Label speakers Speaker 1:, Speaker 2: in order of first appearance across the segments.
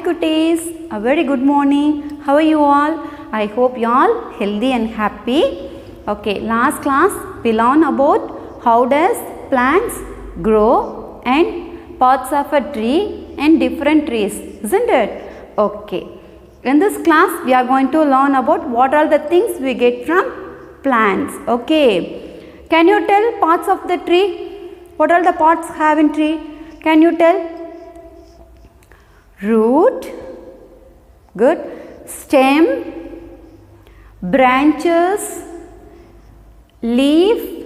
Speaker 1: cuties, a very good morning. How are you all? I hope you all healthy and happy. Okay, last class we learned about how does plants grow and parts of a tree and different trees, isn't it? Okay, in this class we are going to learn about what are the things we get from plants. Okay, can you tell parts of the tree? What are the parts have in tree? Can you tell? Root, good, stem, branches, leaf,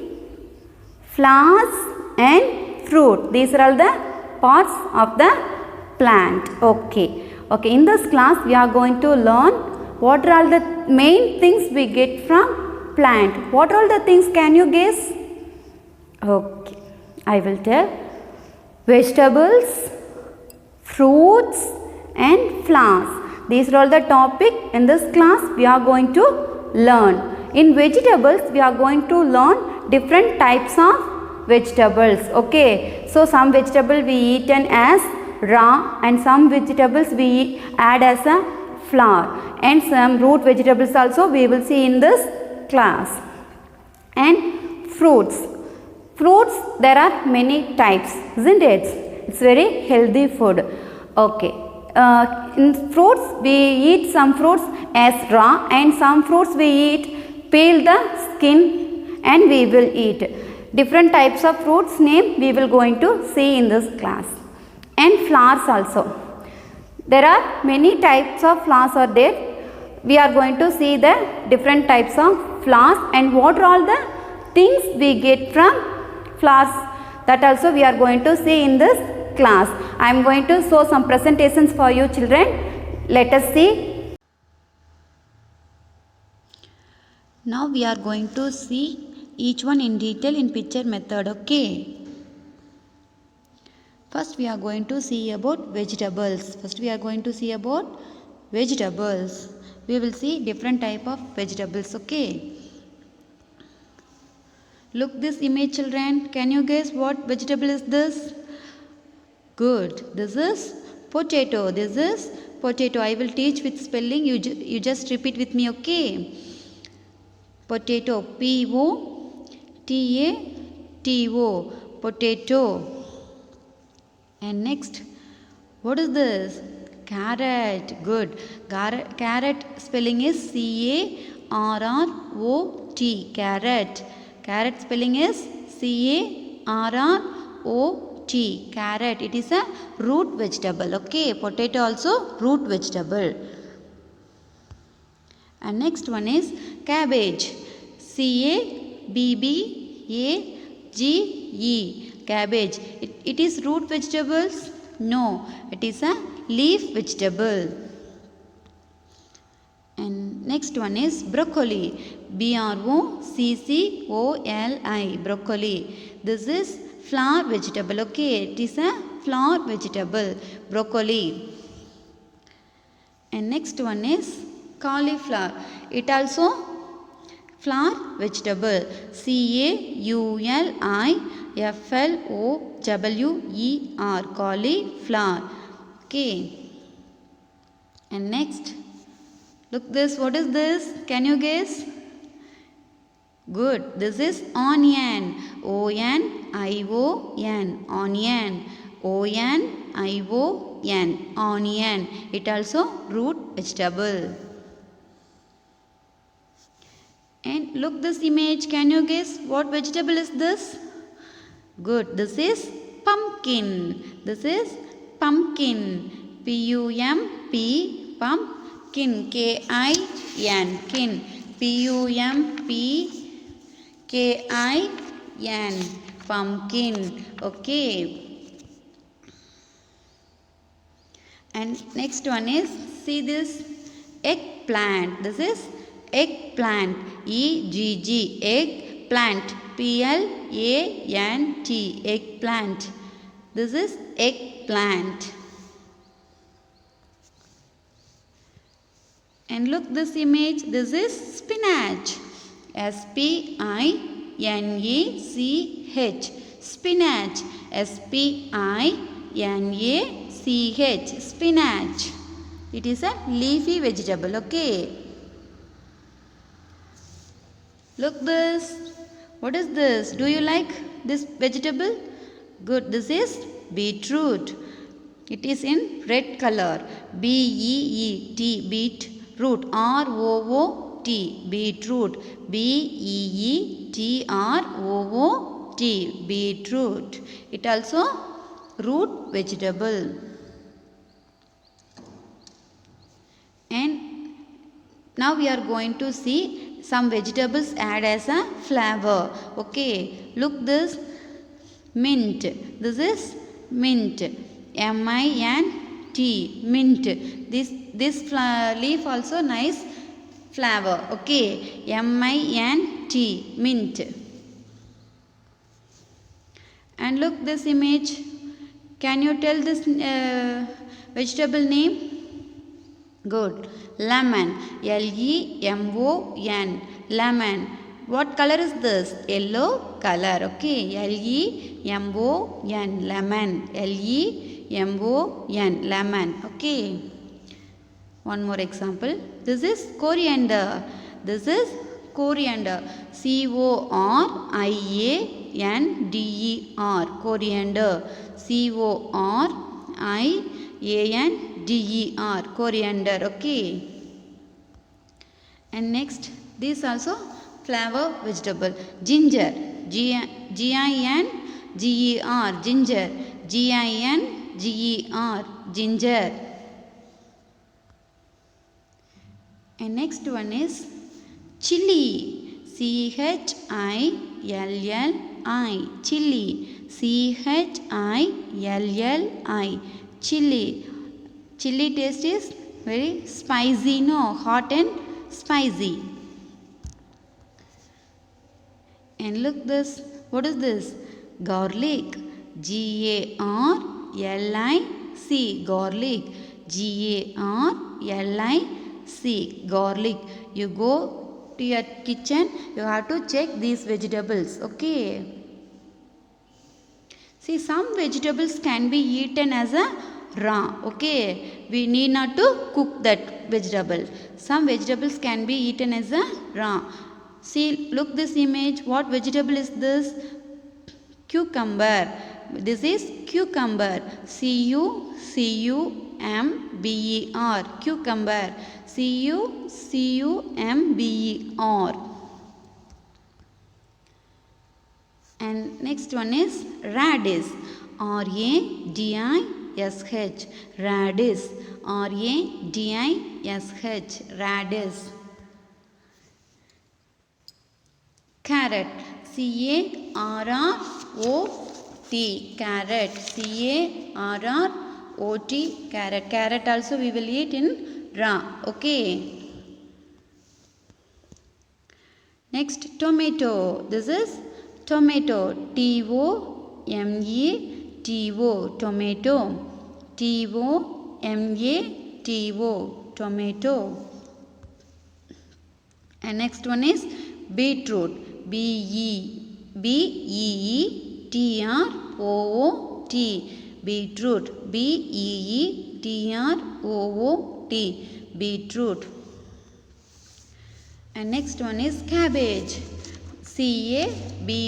Speaker 1: flowers and fruit. These are all the parts of the plant. Okay, in this class we are going to learn what are all the main things we get from plant. What are all the things, can you guess? Okay, I will tell. Vegetables, fruits and flowers. These are all the topic in this class we are going to learn. In vegetables we are going to learn different types of vegetables. Okay, so some vegetable we eaten as raw and some vegetables we add as a flour, and some root vegetables also we will see in this class. And fruits. Fruits, there are many types, isn't it? It's very healthy food. Okay, in fruits we eat some fruits as raw and some fruits we eat peel the skin and we will eat. Different types of fruits name we will going to see in this class. And flowers also. There are many types of flowers are there. We are going to see the different types of flowers and what are all the things we get from flowers. That also we are going to see in this class. I am going to show some presentations for you children. Let us see. Now we are going to see each one in detail in picture method. Okay. First we are going to see about vegetables. We will see different type of vegetables. Okay. Look this image children. Can you guess what vegetable is this? Good. This is potato. I will teach with spelling. You just repeat with me, okay? Potato. P-O-T-A-T-O. Potato. And next, what is this? Carrot. Good. Carrot spelling is C-A-R-R-O-T. Carrot. Carrot spelling is C-A-R-R-O-T. Carrot. It is a root vegetable. Okay. Potato also root vegetable. And next one is cabbage. C-A-B-B-A-G-E. Cabbage. It is root vegetables? No. It is a leaf vegetable. And next one is broccoli. B-R-O-C-C-O-L-I. Broccoli. This is flower vegetable. Okay, it is a flower vegetable. Broccoli. And next one is cauliflower. It also flower vegetable. C-A-U-L-I-F-L-O-W-E-R. Cauliflower. Okay. And next, look this. What is this? Can you guess? Good. This is onion. O-N-I-O-N. Onion. O-N-I-O-N. Onion. It also root vegetable. And look this image. Can you guess what vegetable is this? Good. This is pumpkin. Pumpkin. P-U-M-P. Pumpkin. K-I-N. Kin. P-U-M-P-K-I-N. Pumpkin. Okay. And next one is, see this, eggplant. This is eggplant. E-G-G. Eggplant. P-L-A-N-T. Eggplant. This is eggplant. And look this image. This is spinach. S-P-I-N-A-C-H. Spinach. S-P-I-N-A-C-H. Spinach. It is a leafy vegetable. Okay. Look this. What is this? Do you like this vegetable? Good. This is beetroot. It is in red color. B-E-E-T. Beetroot. R-O-O-T. Beetroot. B-E-E-T-R-O-O-T. Beetroot. It also root vegetable. And now we are going to see some vegetables add as a flavor. Okay. Look this. Mint. This is mint. M-I-N-T. Mint. This leaf also nice flavor. Okay. M-I-N-T. Mint. And look this image. Can you tell this vegetable name? Good. Lemon. L-E-M-O-N. Lemon. What color is this? Yellow color. Okay. L-E-M-O-N. Lemon. L-E-M-O-N. Lemon. Okay. One more example. This is coriander. This is coriander. C-O-R-I-A-N-D-E-R. Coriander. C-O-R-I-A-N-D-E-R. Coriander. Okay. And next, this also flower vegetable. Ginger. G-I-N-G-E-R. Ginger. G-I-N-G-E-R. Ginger. And next one is chili. C-H-I-L-L-I. Chili. C-H-I-L-L-I. Chili. Chili taste is very spicy, no? Hot and spicy. And look this. What is this? Garlic. G-A-R-L-I-C. Garlic. G-A-R-L-I-C. Garlic. You go to your kitchen, you have to check these vegetables. Okay. See, some vegetables can be eaten as a raw. Okay. We need not to cook that vegetable. Some vegetables can be eaten as a raw. See, look this image. What vegetable is this? Cucumber. This is cucumber. C-U-C-U-M-B-E-R. Cucumber. C-U-C-U-M-B-E-R. And next one is radish. R-A-D-I-S-H. Radish. R-A-D-I-S-H. Radish. Carrot. C-A-R-R-O-T. Carrot. C-A-R-R-O-T. Carrot. Carrot also we will eat in raw. Okay. Next, tomato. This is tomato. T-O-M-A-T-O. Tomato. T-O-M-A-T-O. Tomato. And next one is beetroot. B-E-E-T-R-O-O-T. Beetroot. B-E-E-T-R-O-O-T. Beetroot. And next one is cabbage. C-A-B-B-A-G-E.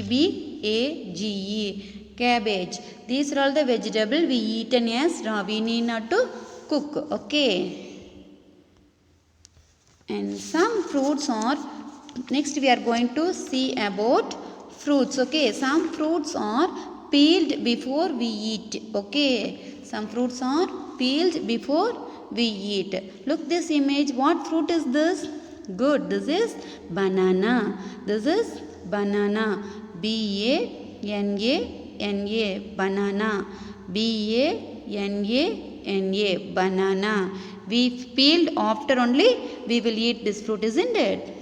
Speaker 1: Cabbage. These are all the vegetables we eaten as raw. We need not to cook. Okay. And some fruits are, next we are going to see about fruits. Okay. Some fruits are peeled before we eat. Okay. Some fruits are peeled before we eat. Look this image. What fruit is this? Good. This is banana. This is banana. B-A-N-A-N-A. Banana. B-A-N-A-N-A. Banana. We peeled after only we will eat this fruit, isn't it?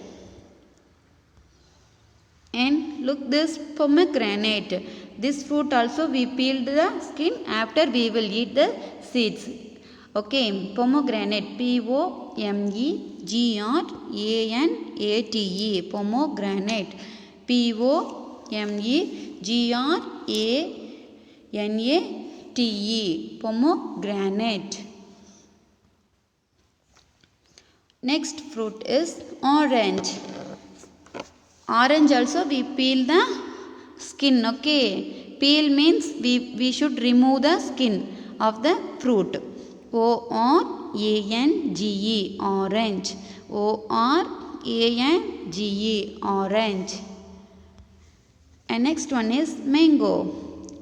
Speaker 1: And look this pomegranate. This fruit also we peeled the skin after we will eat the seeds. Okay, pomegranate. P-O-M-E-G-R-A-N-A-T-E. Pomegranate. P-O-M-E-G-R-A-N-A-T-E. Pomegranate. Next fruit is orange. Orange also we peel the skin. Okay, peel means we should remove the skin of the fruit. O-R-A-N-G-E, orange. O-R-A-N-G-E, orange. And next one is mango.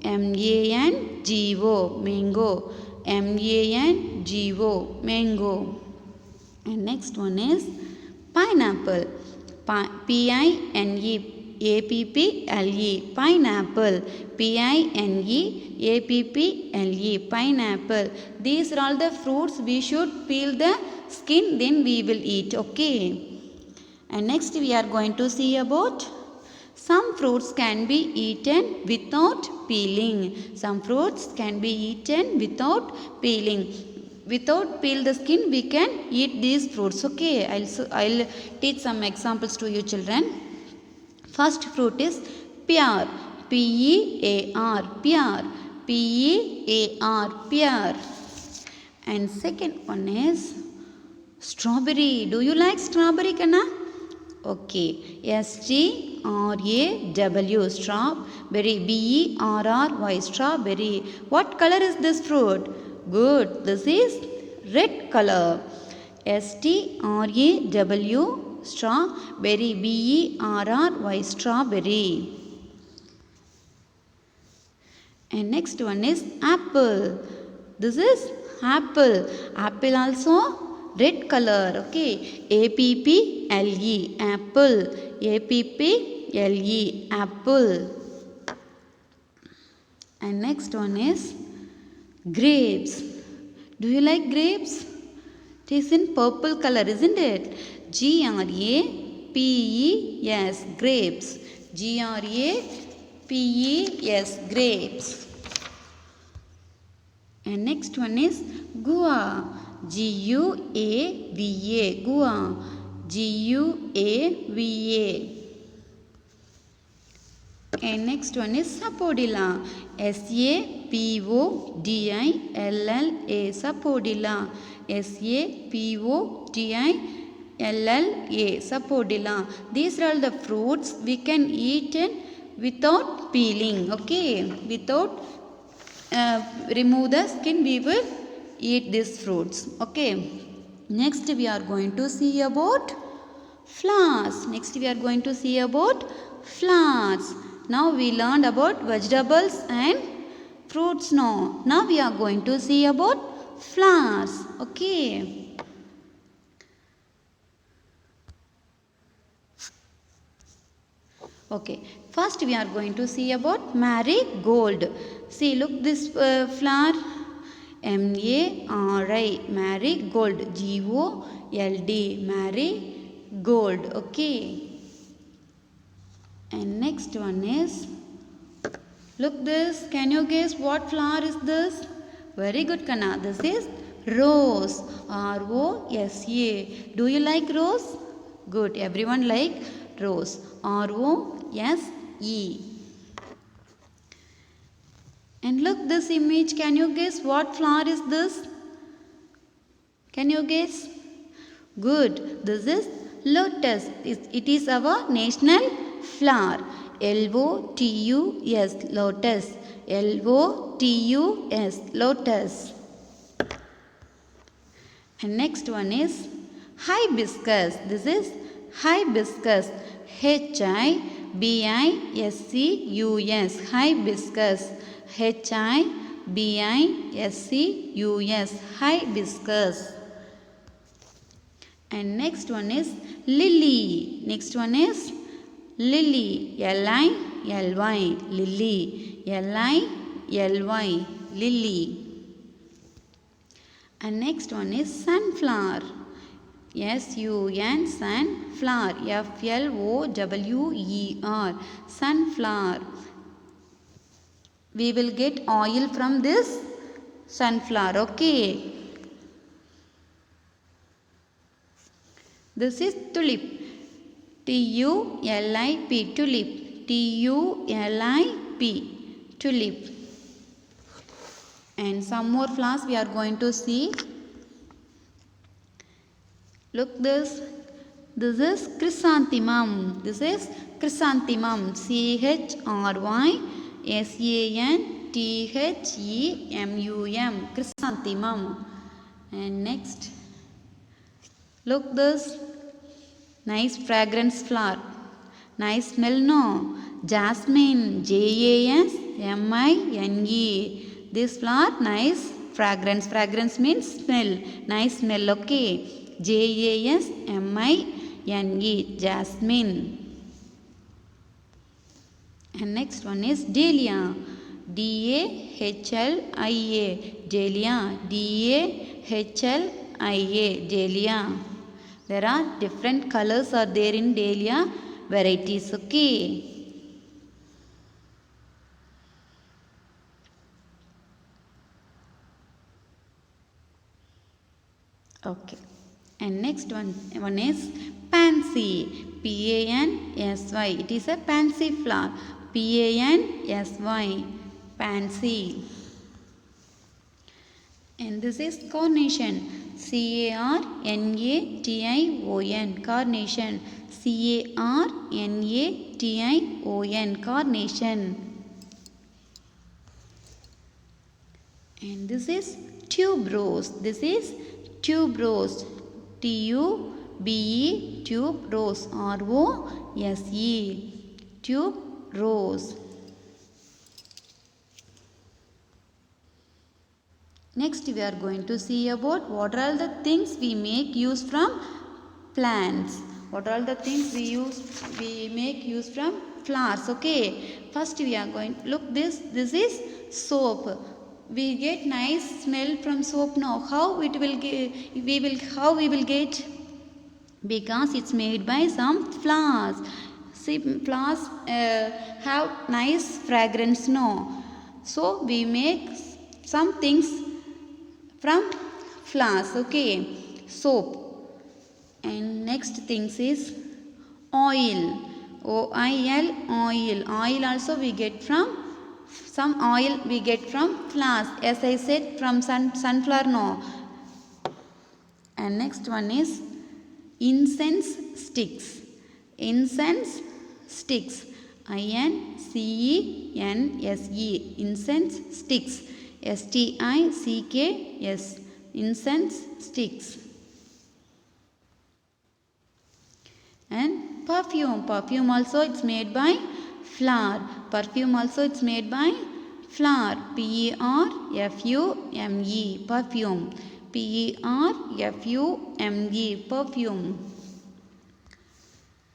Speaker 1: M-A-N-G-O, mango. M-A-N-G-O, mango. And next one is pineapple. P-I-N-E-A-P-P-L-E, pineapple. P-I-N-E-A-P-P-L-E, pineapple. These are all the fruits. We should peel the skin, then we will eat. Okay. And next we are going to see about some fruits can be eaten without peeling. Some fruits can be eaten without peeling. Without peel the skin, we can eat these fruits. Okay, I'll teach some examples to you children. First fruit is pear. P-E-A-R, pear. P-E-A-R, pear. And second one is strawberry. Do you like strawberry, Kana? Okay, S-T-R-A-W, strawberry. B-E-R-R-Y, strawberry. What color is this fruit? Good, this is red color. S-T-R-A-W, strawberry. B-E-R-R-Y, strawberry. And next one is apple. This is apple. Apple also red color. Okay, A-P-P-L-E, apple. A-P-P-L-E, apple. And next one is grapes. Do you like grapes? It is in purple color, isn't it? G-R-A-P-E-S, grapes. G-R-A-P-E-S, grapes. And next one is guava. G-U-A-V-A, guava. G-U-A-V-A. And next one is sapodilla. S-A-P-O-D-I-L-L-A, sapodilla. S-A-P-O-D-I-L-L-A, sapodilla. These are all the fruits we can eat without peeling. Okay, without remove the skin, we will eat these fruits. Okay, next we are going to see about flowers. Next we are going to see about flowers. Now we learned about vegetables and fruits. Now we are going to see about flowers. Okay. Okay, first we are going to see about marigold. See, look this flower. M-A-R-I, marigold. G-O-L-D, marigold. Okay. And next one is, look this. Can you guess what flower is this? Very good, Kana. This is rose. R-O-S-A. Do you like rose? Good. Everyone like rose. R-O-S-E. And look this image. Can you guess what flower is this? Can you guess? Good. This is lotus. It is our national flower. L-O-T-U-S, lotus. L-O-T-U-S, lotus. And next one is hibiscus. This is hibiscus. H-I-B-I-S-C-U-S, hibiscus. H-I-B-I-S-C-U-S, hibiscus. And next one is lily. Next one is lily. L-I-L-Y, lily. L-I-L-Y, lily. And next one is sunflower. S-U-N, sunflower. F-L-O-W-E-R, sunflower. We will get oil from this sunflower. Okay. This is tulip. T-U-L-I-P, tulip. T-U-L-I-P, tulip. And some more flowers we are going to see. Look this. This is chrysanthemum. This is chrysanthemum. Chrysanthemum. Chrysanthemum. And next, look this. Nice fragrance flower. Nice smell, no? Jasmine. Jasmine. This flower, nice fragrance. Fragrance means smell. Nice smell, okay? Jasmine. Jasmine. And next one is dahlia. Dahlia. Dahlia. Dahlia. Dahlia. There are different colors are there in dahlia varieties, okay? Okay. And next one is pansy. Pansy. It is a pansy flower. Pansy. Pansy. And this is carnation. Carnation. Carnation. Carnation. Carnation. And this is tuberose. This is tuberose. T-U-B-E. Tuberose. R-O-S-E. Tuberose. Next we are going to see about what are all the things we make use from plants. What are all the things we make use from flowers, okay? First we are going, look this is soap. We get nice smell from soap now. How it will get, how we will get? Because it's made by some flowers. See, flowers have nice fragrance, no? So we make some things from flowers, okay? Soap. And next things is oil. O-I-L, oil. Oil also we get from, some oil we get from flowers. As I said, from sunflower, no. And next one is incense sticks. Incense sticks. I-N-C-E-N-S-E. Incense sticks. S-T-I-C-K-S. Incense sticks. And perfume. Perfume also it's made by flower. Perfume also it's made by flower. P-E-R-F-U-M-E. Perfume. P-E-R-F-U-M-E. Perfume.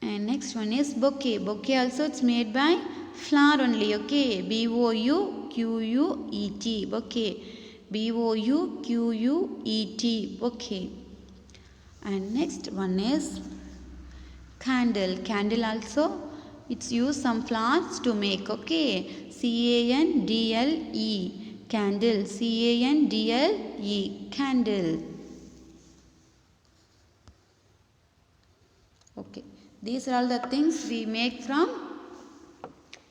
Speaker 1: And next one is bouquet. Bouquet also it's made by flower only, okay? B-O-U-Q-U-E-T. Bouquet. B-O-U-Q-U-E-T. Bouquet. And next one is candle. Candle also it's use some flowers to make, okay? C-A-N-D-L-E. Candle. C-A-N-D-L-E. Candle. Okay. These are all the things we make from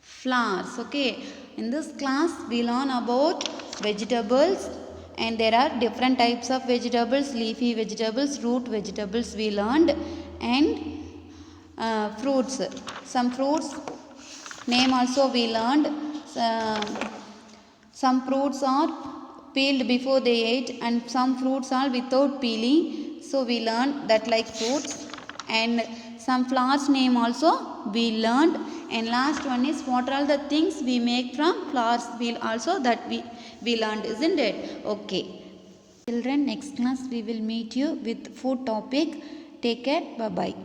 Speaker 1: flowers, okay? In this class we learn about vegetables, and there are different types of vegetables, leafy vegetables, root vegetables we learned, and fruits. Some fruits name also we learned. Some fruits are peeled before they ate, and some fruits are without peeling. So we learned that like fruits. And some flowers name also we learned. And last one is what are all the things we make from flowers we also that we learned, isn't it? Okay. Children, next class we will meet you with food topic. Take care. Bye-bye.